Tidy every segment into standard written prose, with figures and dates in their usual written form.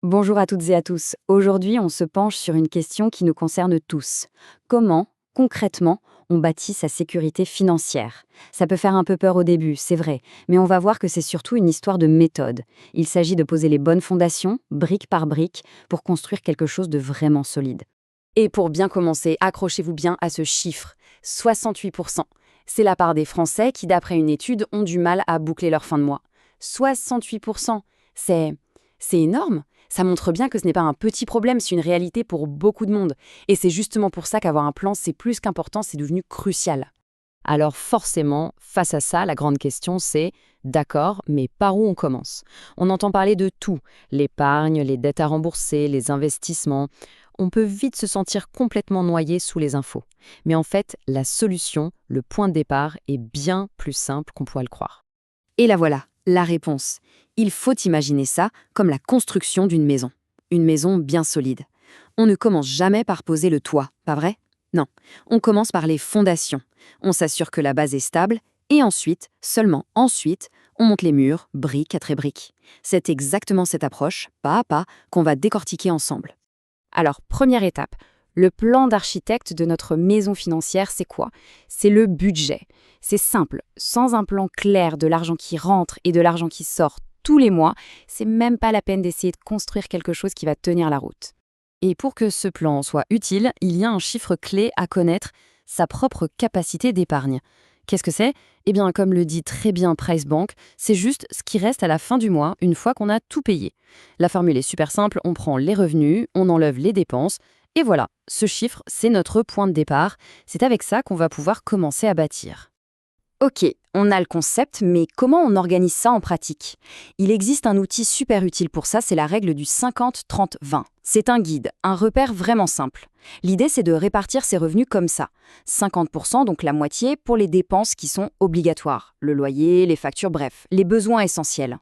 Bonjour à toutes et à tous. Aujourd'hui, on se penche sur une question qui nous concerne tous. Comment, concrètement, on bâtit sa sécurité financière? Ça peut faire un peu peur au début, c'est vrai, mais on va voir que c'est surtout une histoire de méthode. Il s'agit de poser les bonnes fondations, brique par brique, pour construire quelque chose de vraiment solide. Et pour bien commencer, accrochez-vous bien à ce chiffre, 68%. C'est la part des Français qui, d'après une étude, ont du mal à boucler leur fin de mois. 68%, c'est... C'est énorme. Ça montre bien que ce n'est pas un petit problème, c'est une réalité pour beaucoup de monde. Et c'est justement pour ça qu'avoir un plan, c'est plus qu'important, c'est devenu crucial. Alors forcément, face à ça, la grande question c'est, d'accord, mais par où on commence? On entend parler de tout, l'épargne, les dettes à rembourser, les investissements. On peut vite se sentir complètement noyé sous les infos. Mais en fait, la solution, le point de départ, est bien plus simple qu'on pourrait le croire. Et la voilà, la réponse. Il faut imaginer ça comme la construction d'une maison. Une maison bien solide. On ne commence jamais par poser le toit, pas vrai? Non, on commence par les fondations. On s'assure que la base est stable et ensuite, seulement ensuite, on monte les murs, brique après brique. C'est exactement cette approche, pas à pas, qu'on va décortiquer ensemble. Alors, première étape, le plan d'architecte de notre maison financière, c'est quoi? C'est le budget. C'est simple, sans un plan clair de l'argent qui rentre et de l'argent qui sort tous les mois, c'est même pas la peine d'essayer de construire quelque chose qui va tenir la route. Et pour que ce plan soit utile, il y a un chiffre clé à connaître, sa propre capacité d'épargne. Qu'est-ce que c'est? Eh bien, comme le dit très bien Price Bank, c'est juste ce qui reste à la fin du mois une fois qu'on a tout payé. La formule est super simple, on prend les revenus, on enlève les dépenses, et voilà, ce chiffre, c'est notre point de départ. C'est avec ça qu'on va pouvoir commencer à bâtir. Ok, on a le concept, mais comment on organise ça en pratique? Il existe un outil super utile pour ça, c'est la règle du 50-30-20. C'est un guide, un repère vraiment simple. L'idée, c'est de répartir ses revenus comme ça. 50%, donc la moitié, pour les dépenses qui sont obligatoires. Le loyer, les factures, bref, les besoins essentiels.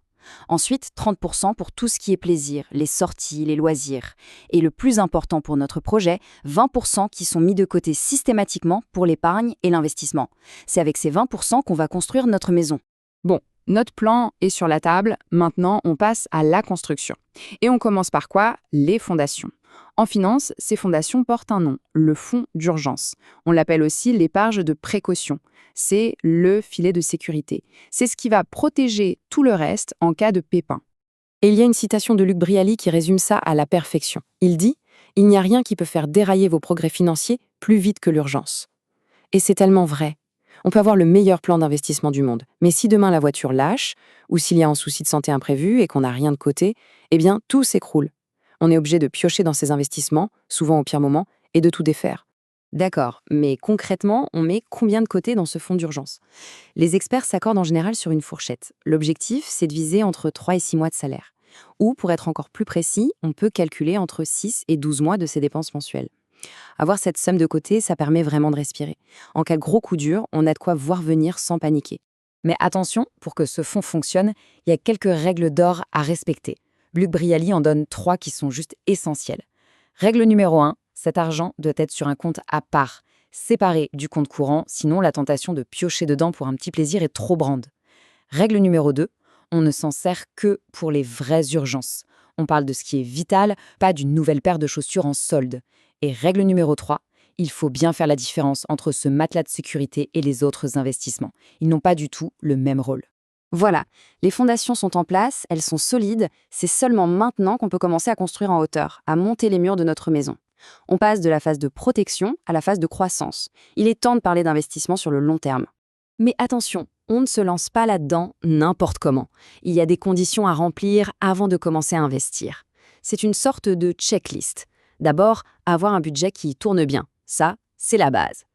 Ensuite, 30% pour tout ce qui est plaisir, les sorties, les loisirs. Et le plus important pour notre projet, 20% qui sont mis de côté systématiquement pour l'épargne et l'investissement. C'est avec ces 20% qu'on va construire notre maison. Bon, notre plan est sur la table, maintenant on passe à la construction. Et on commence par quoi? Les fondations. En finance, ces fondations portent un nom, le fonds d'urgence. On l'appelle aussi l'épargne de précaution. C'est le filet de sécurité. C'est ce qui va protéger tout le reste en cas de pépin. Et il y a une citation de Luc Brialy qui résume ça à la perfection. Il dit « Il n'y a rien qui peut faire dérailler vos progrès financiers plus vite que l'urgence ». Et c'est tellement vrai. On peut avoir le meilleur plan d'investissement du monde, mais si demain la voiture lâche, ou s'il y a un souci de santé imprévu et qu'on n'a rien de côté, eh bien tout s'écroule. On est obligé de piocher dans ses investissements, souvent au pire moment, et de tout défaire. D'accord, mais concrètement, on met combien de côté dans ce fonds d'urgence? Les experts s'accordent en général sur une fourchette. L'objectif, c'est de viser entre 3 et 6 mois de salaire. Ou, pour être encore plus précis, on peut calculer entre 6 et 12 mois de ses dépenses mensuelles. Avoir cette somme de côté, ça permet vraiment de respirer. En cas de gros coup dur, on a de quoi voir venir sans paniquer. Mais attention, pour que ce fonds fonctionne, il y a quelques règles d'or à respecter. Luc Brialy en donne 3 qui sont juste essentielles. Règle numéro 1, cet argent doit être sur un compte à part, séparé du compte courant, sinon la tentation de piocher dedans pour un petit plaisir est trop grande. Règle numéro 2, on ne s'en sert que pour les vraies urgences. On parle de ce qui est vital, pas d'une nouvelle paire de chaussures en solde. Et règle numéro 3, il faut bien faire la différence entre ce matelas de sécurité et les autres investissements. Ils n'ont pas du tout le même rôle. Voilà, les fondations sont en place, elles sont solides, c'est seulement maintenant qu'on peut commencer à construire en hauteur, à monter les murs de notre maison. On passe de la phase de protection à la phase de croissance. Il est temps de parler d'investissement sur le long terme. Mais attention, on ne se lance pas là-dedans n'importe comment. Il y a des conditions à remplir avant de commencer à investir. C'est une sorte de checklist. D'abord, avoir un budget qui tourne bien. Ça, c'est la base.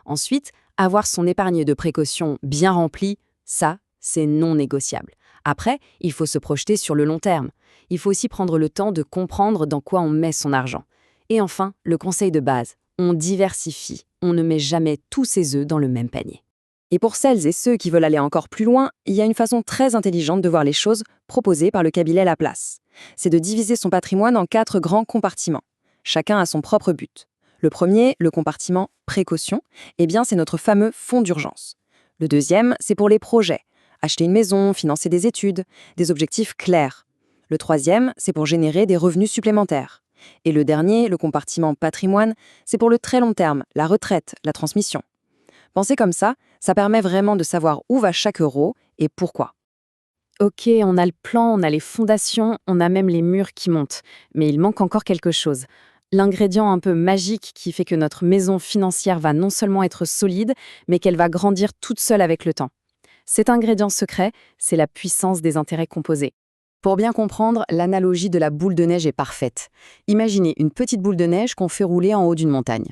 Ensuite, avoir son épargne de précaution bien remplie. Ça, c'est non négociable. Après, il faut se projeter sur le long terme. Il faut aussi prendre le temps de comprendre dans quoi on met son argent. Et enfin, le conseil de base. On diversifie. On ne met jamais tous ses œufs dans le même panier. Et pour celles et ceux qui veulent aller encore plus loin, il y a une façon très intelligente de voir les choses proposée par le cabinet Laplace. C'est de diviser son patrimoine en 4 grands compartiments. Chacun a son propre but. Le premier, le compartiment précaution, eh bien c'est notre fameux fonds d'urgence. Le deuxième, c'est pour les projets. Acheter une maison, financer des études, des objectifs clairs. Le troisième, c'est pour générer des revenus supplémentaires. Et le dernier, le compartiment patrimoine, c'est pour le très long terme, la retraite, la transmission. Penser comme ça permet vraiment de savoir où va chaque euro et pourquoi. Ok, on a le plan, on a les fondations, on a même les murs qui montent. Mais il manque encore quelque chose. L'ingrédient un peu magique qui fait que notre maison financière va non seulement être solide, mais qu'elle va grandir toute seule avec le temps. Cet ingrédient secret, c'est la puissance des intérêts composés. Pour bien comprendre, l'analogie de la boule de neige est parfaite. Imaginez une petite boule de neige qu'on fait rouler en haut d'une montagne.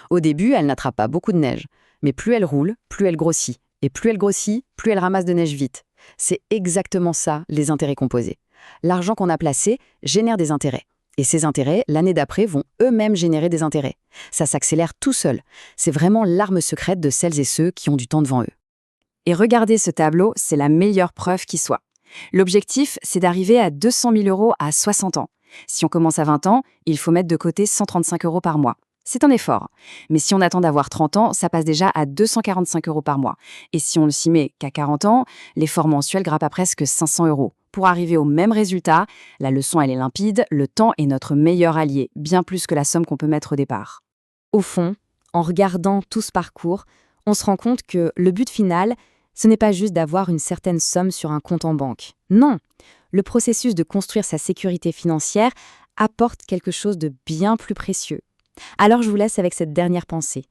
Au début, elle n'attrape pas beaucoup de neige. Mais plus elle roule, plus elle grossit. Et plus elle grossit, plus elle ramasse de neige vite. C'est exactement ça, les intérêts composés. L'argent qu'on a placé génère des intérêts. Et ces intérêts, l'année d'après, vont eux-mêmes générer des intérêts. Ça s'accélère tout seul. C'est vraiment l'arme secrète de celles et ceux qui ont du temps devant eux. Et regardez ce tableau, c'est la meilleure preuve qui soit. L'objectif, c'est d'arriver à 200 000 euros à 60 ans. Si on commence à 20 ans, il faut mettre de côté 135 euros par mois. C'est un effort. Mais si on attend d'avoir 30 ans, ça passe déjà à 245 euros par mois. Et si on ne s'y met qu'à 40 ans, l'effort mensuel grappe à presque 500 euros. Pour arriver au même résultat, la leçon elle est limpide, le temps est notre meilleur allié, bien plus que la somme qu'on peut mettre au départ. Au fond, en regardant tout ce parcours, on se rend compte que le but final, ce n'est pas juste d'avoir une certaine somme sur un compte en banque. Non, le processus de construire sa sécurité financière apporte quelque chose de bien plus précieux. Alors je vous laisse avec cette dernière pensée.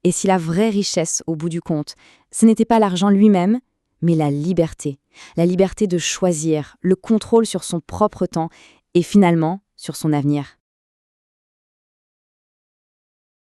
Et si la vraie richesse, au bout du compte, ce n'était pas l'argent lui-même, mais la liberté de choisir, le contrôle sur son propre temps et finalement sur son avenir.